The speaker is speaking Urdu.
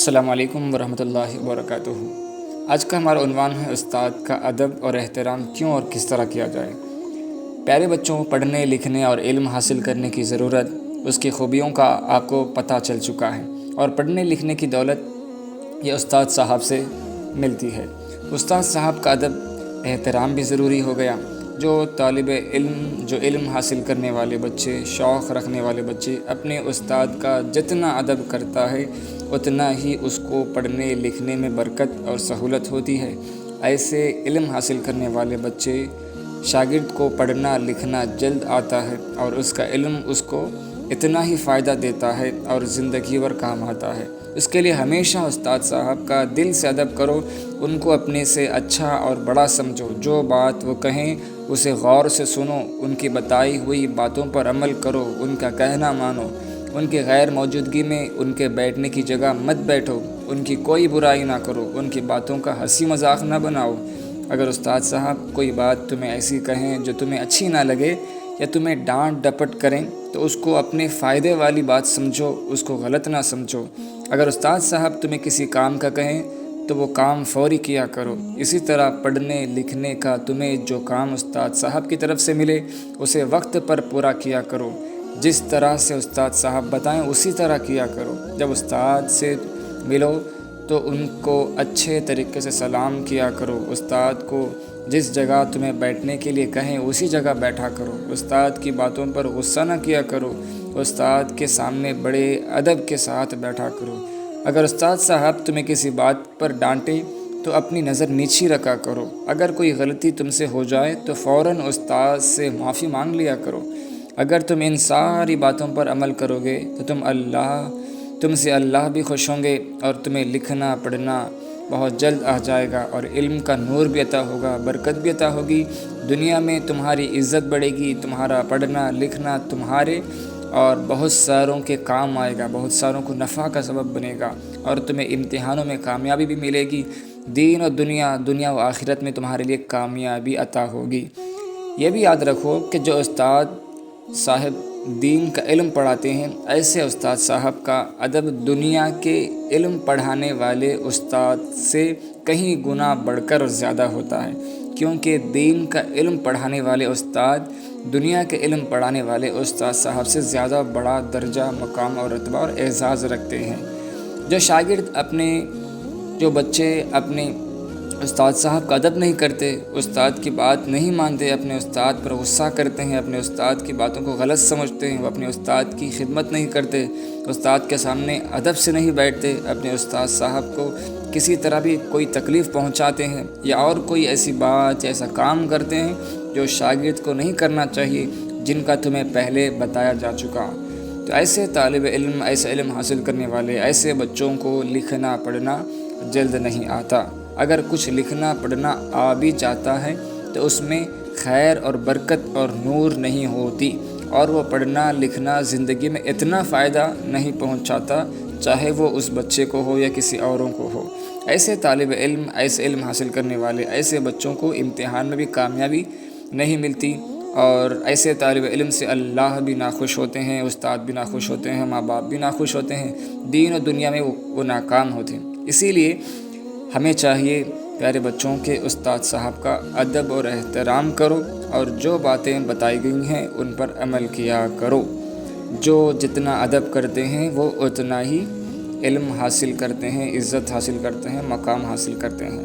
السلام علیکم ورحمۃ اللہ وبرکاتہ۔ آج کا ہمارا عنوان ہے استاد کا ادب اور احترام کیوں اور کس طرح کیا جائے۔ پیارے بچوں، پڑھنے لکھنے اور علم حاصل کرنے کی ضرورت، اس کی خوبیوں کا آپ کو پتہ چل چکا ہے، اور پڑھنے لکھنے کی دولت یہ استاد صاحب سے ملتی ہے۔ استاد صاحب کا ادب احترام بھی ضروری ہو گیا۔ جو طالب علم، جو علم حاصل کرنے والے بچے، شوق رکھنے والے بچے اپنے استاد کا جتنا ادب کرتا ہے اتنا ہی اس کو پڑھنے لکھنے میں برکت اور سہولت ہوتی ہے۔ ایسے علم حاصل کرنے والے بچے شاگرد کو پڑھنا لکھنا جلد آتا ہے، اور اس کا علم اس کو اتنا ہی فائدہ دیتا ہے اور زندگی بھر کام آتا ہے۔ اس کے لیے ہمیشہ استاد صاحب کا دل سے ادب کرو، ان کو اپنے سے اچھا اور بڑا سمجھو۔ جو بات وہ کہیں اسے غور سے سنو، ان کی بتائی ہوئی باتوں پر عمل کرو، ان کا کہنا مانو۔ ان کی غیر موجودگی میں ان کے بیٹھنے کی جگہ مت بیٹھو، ان کی کوئی برائی نہ کرو، ان کی باتوں کا ہنسی مذاق نہ بناؤ۔ اگر استاد صاحب کوئی بات تمہیں ایسی کہیں جو تمہیں اچھی نہ لگے یا تمہیں ڈانٹ ڈپٹ کریں تو اس کو اپنے فائدے والی بات سمجھو، اس کو غلط نہ سمجھو۔ اگر استاد صاحب تمہیں کسی کام کا کہیں تو وہ کام فوری کیا کرو۔ اسی طرح پڑھنے لکھنے کا تمہیں جو کام استاد صاحب کی طرف سے ملے اسے وقت پر پورا کیا کرو۔ جس طرح سے استاد صاحب بتائیں اسی طرح کیا کرو۔ جب استاد سے ملو تو ان کو اچھے طریقے سے سلام کیا کرو۔ استاد کو جس جگہ تمہیں بیٹھنے کے لیے کہیں اسی جگہ بیٹھا کرو۔ استاد کی باتوں پر غصہ نہ کیا کرو۔ استاد کے سامنے بڑے ادب کے ساتھ بیٹھا کرو۔ اگر استاد صاحب تمہیں کسی بات پر ڈانٹے تو اپنی نظر نیچی رکھا کرو۔ اگر کوئی غلطی تم سے ہو جائے تو فوراً استاد سے معافی مانگ لیا کرو۔ اگر تم ان ساری باتوں پر عمل کرو گے تو تم سے اللہ بھی خوش ہوں گے، اور تمہیں لکھنا پڑھنا بہت جلد آ جائے گا، اور علم کا نور بھی عطا ہوگا، برکت بھی عطا ہوگی۔ دنیا میں تمہاری عزت بڑھے گی، تمہارا پڑھنا لکھنا تمہارے اور بہت ساروں کے کام آئے گا، بہت ساروں کو نفع کا سبب بنے گا، اور تمہیں امتحانوں میں کامیابی بھی ملے گی۔ دین اور دنیا و آخرت میں تمہارے لیے کامیابی عطا ہوگی۔ یہ بھی یاد رکھو کہ جو استاد صاحب دین کا علم پڑھاتے ہیں، ایسے استاد صاحب کا ادب دنیا کے علم پڑھانے والے استاد سے کہیں گنا بڑھ کر زیادہ ہوتا ہے، کیونکہ دین کا علم پڑھانے والے استاد دنیا کے علم پڑھانے والے استاد صاحب سے زیادہ بڑا درجہ، مقام اور رتبہ اور اعزاز رکھتے ہیں۔ جو بچے اپنے استاد صاحب کا ادب نہیں کرتے، استاد کی بات نہیں مانتے، اپنے استاد پر غصہ کرتے ہیں، اپنے استاد کی باتوں کو غلط سمجھتے ہیں، وہ اپنے استاد کی خدمت نہیں کرتے، استاد کے سامنے ادب سے نہیں بیٹھتے، اپنے استاد صاحب کو کسی طرح بھی کوئی تکلیف پہنچاتے ہیں، یا اور کوئی ایسی بات یا ایسا کام کرتے ہیں جو شاگرد کو نہیں کرنا چاہیے، جن کا تمہیں پہلے بتایا جا چکا۔ تو ایسے طالب علم، ایسے علم حاصل کرنے والے ایسے بچوں کو لکھنا پڑھنا جلد نہیں آتا۔ اگر کچھ لکھنا پڑھنا آ بھی جاتا ہے تو اس میں خیر اور برکت اور نور نہیں ہوتی، اور وہ پڑھنا لکھنا زندگی میں اتنا فائدہ نہیں پہنچاتا، چاہے وہ اس بچے کو ہو یا کسی اوروں کو ہو۔ ایسے طالب علم، ایسے علم حاصل کرنے والے ایسے بچوں کو امتحان میں بھی کامیابی نہیں ملتی، اور ایسے طالب علم سے اللہ بھی ناخوش ہوتے ہیں، استاد بھی ناخوش ہوتے ہیں، ماں باپ بھی ناخوش ہوتے ہیں، دین اور دنیا میں وہ ناکام ہوتے ہیں۔ اسی لیے ہمیں چاہیے پیارے بچوں کے استاد صاحب کا ادب اور احترام کرو، اور جو باتیں بتائی گئی ہیں ان پر عمل کیا کرو۔ جو جتنا ادب کرتے ہیں وہ اتنا ہی علم حاصل کرتے ہیں، عزت حاصل کرتے ہیں، مقام حاصل کرتے ہیں۔